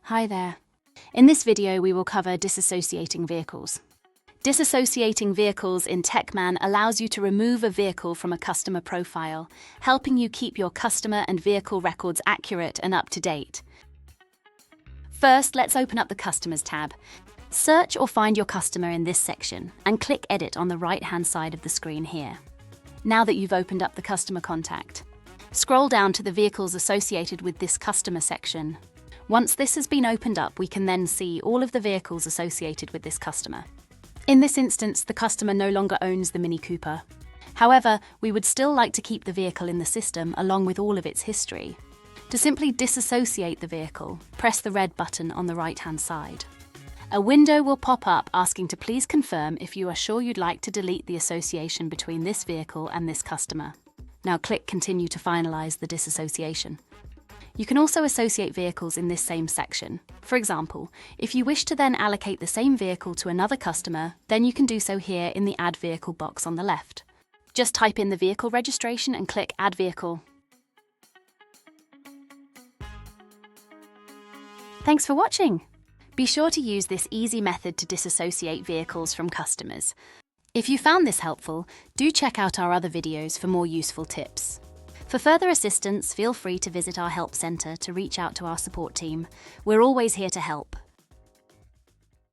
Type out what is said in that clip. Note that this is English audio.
Hi there. In this video, we will cover disassociating vehicles. Disassociating vehicles in TechMan allows you to remove a vehicle from a customer profile, helping you keep your customer and vehicle records accurate and up to date. First, let's open up the Customers tab. Search or find your customer in this section and click Edit on the right-hand side of the screen here. Now that you've opened up the customer contact, scroll down to the vehicles associated with this customer section. Once this has been opened up, we can then see all of the vehicles associated with this customer. In this instance, the customer no longer owns the Mini Cooper. However, we would still like to keep the vehicle in the system along with all of its history. To simply disassociate the vehicle, press the red button on the right-hand side. A window will pop up asking to please confirm if you are sure you'd like to delete the association between this vehicle and this customer. Now click Continue to finalize the disassociation. You can also associate vehicles in this same section. For example, if you wish to then allocate the same vehicle to another customer, then you can do so here in the Add Vehicle box on the left. Just type in the vehicle registration and click Add Vehicle. Thanks for watching! Be sure to use this easy method to disassociate vehicles from customers. If you found this helpful, do check out our other videos for more useful tips. For further assistance, feel free to visit our help centre to reach out to our support team. We're always here to help.